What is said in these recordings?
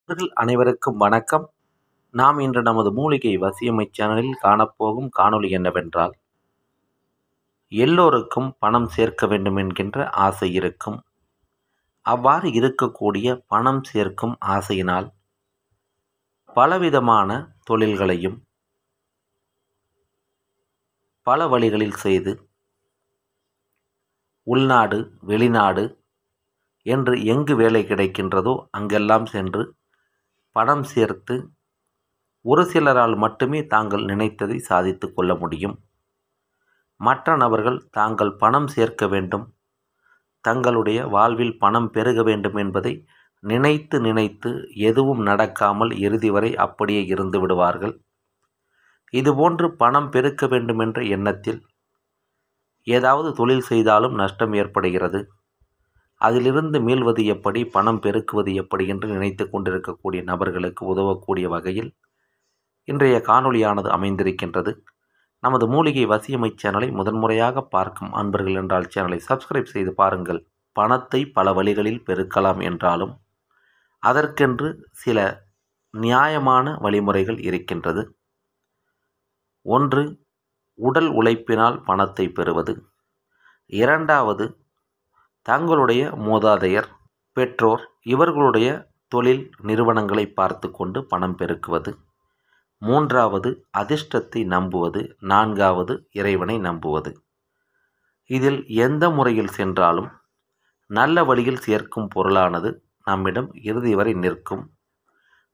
நண்பர்கள் அனைவருக்கும் வணக்கம். நாம் இன்று நமது மூலிகை வசியமை சேனலில் காணப்போகும் காணொளி என்னவென்றால், எல்லோருக்கும் பணம் சேர்க்க வேண்டும் என்கின்ற ஆசை இருக்கும். அவ்வாறு இருக்கக்கூடிய பணம் சேர்க்கும் ஆசையினால் பலவிதமான தொழில்களையும் பல வழிகளில் செய்து உள்நாடு வெளிநாடு என்று எங்கு வேலை கிடைக்கின்றதோ அங்கெல்லாம் சென்று பணம் சேர்த்து ஒரு சிலரால் மட்டுமே தாங்கள் நினைத்ததை சாதித்து கொள்ள முடியும். மற்ற நபர்கள் தாங்கள் பணம் சேர்க்க வேண்டும், தங்களுடைய வாழ்வில் பணம் பெருக வேண்டும் என்பதை நினைத்து நினைத்து எதுவும் நடக்காமல் இறுதி வரை அப்படியே இருந்து விடுவார்கள். இதுபோன்று பணம் பெருக்க வேண்டும் என்ற எண்ணத்தில் ஏதாவது தொழில் செய்தாலும் நஷ்டம் ஏற்படுகிறது. அதிலிருந்து மீள்வது எப்படி, பணம் பெருக்குவது எப்படி என்று நினைத்து கொண்டிருக்கக்கூடிய நபர்களுக்கு உதவக்கூடிய வகையில் இன்றைய காணொளியானது அமைந்திருக்கின்றது. நமது மூலிகை வசியமை சேனலை முதன்முறையாக பார்க்கும் அன்பர்கள் என்றால் சேனலை சப்ஸ்கிரைப் செய்து பாருங்கள். பணத்தை பல வழிகளில் பெருக்கலாம் என்றாலும் அதற்கென்று சில நியாயமான வழிமுறைகள் இருக்கின்றது. ஒன்று, உடல் உழைப்பினால் பணத்தை பெறுவது. இரண்டாவது, தங்களுடைய மூதாதையர், பெற்றோர் இவர்களுடைய தொழில் நிறுவனங்களை பார்த்து கொண்டு பணம் பெருக்குவது. மூன்றாவது, அதிர்ஷ்டத்தை நம்புவது. நான்காவது, இறைவனை நம்புவது. இதில் எந்த முறையில் சென்றாலும் நல்ல வழியில் சேர்க்கும் பொருளானது நம்மிடம் இறுதி வரை நிற்கும்.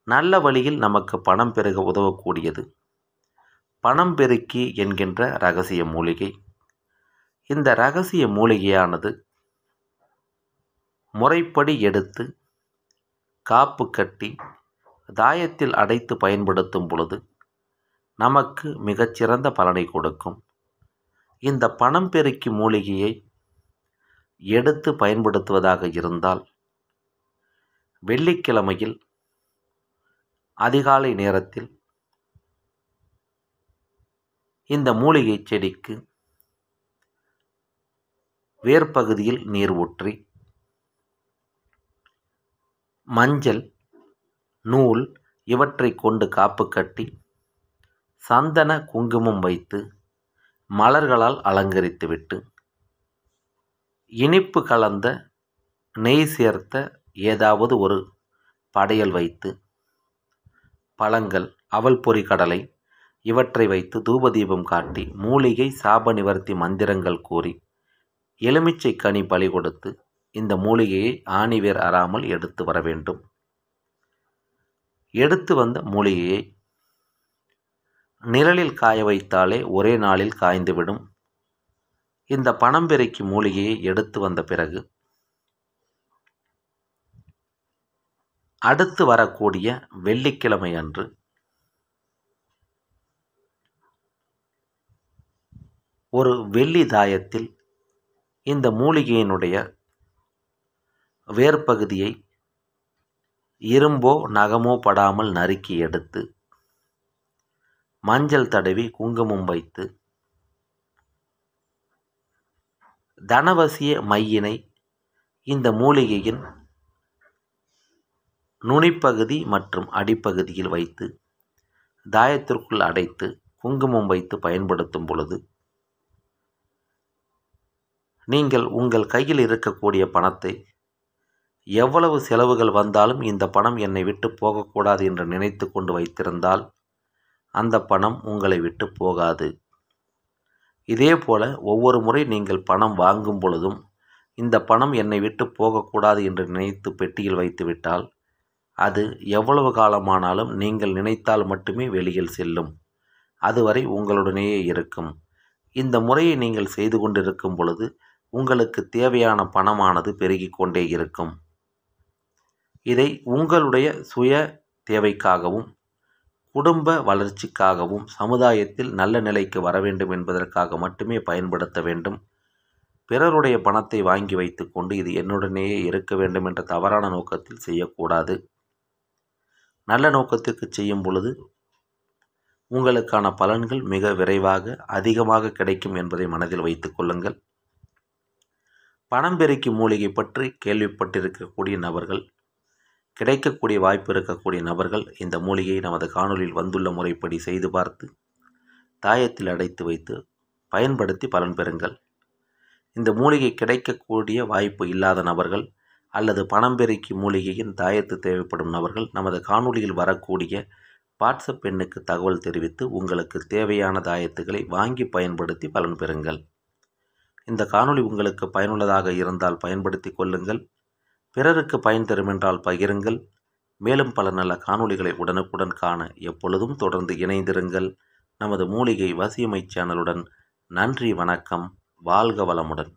நல்ல வழியில் நமக்கு பணம் பெருக உதவக்கூடியது பணம் பெருக்கி என்கின்ற இரகசிய மூலிகை. இந்த இரகசிய மூலிகையானது முறைப்படி எடுத்து காப்பு கட்டி தாயத்தில் அடைத்து பயன்படுத்தும் பொழுது நமக்கு மிகச்சிறந்த பலனை கொடுக்கும். இந்த பணம் பெருக்கி மூலிகையை எடுத்து பயன்படுத்துவதாக இருந்தால் வெள்ளிக்கிழமையில் அதிகாலை நேரத்தில் இந்த மூலிகை செடிக்கு வேர்பகுதியில் நீர் ஊற்றி மஞ்சள், நூல் இவற்றை கொண்டு காப்பு கட்டி சந்தன குங்குமம் வைத்து மலர்களால் அலங்கரித்துவிட்டு இனிப்பு கலந்த நெய் சேர்த்த ஏதாவது ஒரு படையல் வைத்து பழங்கள், அவல் பொரி கடலை இவற்றை வைத்து தூபதீபம் காட்டி மூலிகை சாப நிவர்த்தி மந்திரங்கள் கூறி எலுமிச்சை கனி பலி கொடுத்து இந்த மூலிகையை ஆணிவேர் அறாமல் எடுத்து வர வேண்டும். எடுத்து வந்த மூலிகையை நிழலில் காய வைத்தாலே ஒரே நாளில் காய்ந்துவிடும். இந்த பணம் பெருக்கி மூலிகையை எடுத்து வந்த பிறகு அடுத்து வரக்கூடிய வெள்ளிக்கிழமை அன்று ஒரு வெள்ளி தாயத்தில் இந்த மூலிகையினுடைய வேர்பகுதியை இரும்போ நகமோ படாமல் நறுக்கி எடுத்து மஞ்சள் தடவி குங்குமம் வைத்து தனவசிய மையினை இந்த மூலிகையின் நுனிப்பகுதி மற்றும் அடிப்பகுதியில் வைத்து தாயத்திற்குள் அடைத்து குங்குமம் வைத்து பயன்படுத்தும் பொழுது நீங்கள் உங்கள் கையில் இருக்கக்கூடிய பணத்தை எவ்வளவு செலவுகள் வந்தாலும் இந்த பணம் என்னை விட்டு போகக்கூடாது என்று நினைத்து கொண்டு வைத்திருந்தால் அந்த பணம் உங்களை விட்டு போகாது. இதே போல ஒவ்வொரு முறை நீங்கள் பணம் வாங்கும் பொழுதும் இந்த பணம் என்னை விட்டு போகக்கூடாது என்று நினைத்து பெட்டியில் வைத்துவிட்டால் அது எவ்வளவு காலமானாலும் நீங்கள் நினைத்தால் மட்டுமே வெளியில் செல்லும். அதுவரை உங்களுடனேயே இருக்கும். இந்த முறையை நீங்கள் செய்து கொண்டிருக்கும் பொழுது உங்களுக்கு தேவையான பணமானது பெருகிக் கொண்டே இருக்கும். இதை உங்களுடைய சுய தேவைக்காகவும் குடும்ப வளர்ச்சிக்காகவும் சமுதாயத்தில் நல்ல நிலைக்கு வர வேண்டும் என்பதற்காக மட்டுமே பயன்படுத்த வேண்டும். பிறருடைய பணத்தை வாங்கி வைத்து கொண்டு இது என்னுடனேயே இருக்க வேண்டும் என்ற தவறான நோக்கத்தில் செய்யக்கூடாது. நல்ல நோக்கத்திற்கு செய்யும் பொழுது உங்களுக்கான பலன்கள் மிக விரைவாக அதிகமாக கிடைக்கும் என்பதை மனதில் வைத்துக் கொள்ளுங்கள். பணம் பெருக்கி மூலிகை பற்றி கேள்விப்பட்டிருக்கக்கூடிய நபர்கள் கிடைக்கக்கூடிய வாய்ப்பு இருக்கக்கூடிய நபர்கள் இந்த மூலிகையை நமது காணொளியில் வந்துள்ள முறைப்படி செய்து பார்த்து தாயத்தில் அடைத்து வைத்து பயன்படுத்தி பலன் பெறுங்கள். இந்த மூலிகை கிடைக்கக்கூடிய வாய்ப்பு இல்லாத நபர்கள் அல்லது பணம் பெருக்கி மூலிகையின் தாயத்து தேவைப்படும் நபர்கள் நமது காணொளியில் வரக்கூடிய வாட்ஸ்அப் எண்ணுக்கு தகவல் தெரிவித்து உங்களுக்கு தேவையான தாயத்துக்களை வாங்கி பயன்படுத்தி பலன் பெறுங்கள். இந்த காணொளி உங்களுக்கு பயனுள்ளதாக இருந்தால் பயன்படுத்தி கொள்ளுங்கள். பிறருக்கு பயன் தரும் என்றால் பகிருங்கள். மேலும் பல நல்ல காணொளிகளை உடனுக்குடன் காண எப்பொழுதும் தொடர்ந்து இணைந்திருங்கள் நமது மூலிகை வசியமை சேனலுடன். நன்றி, வணக்கம், வாழ்க வளமுடன்.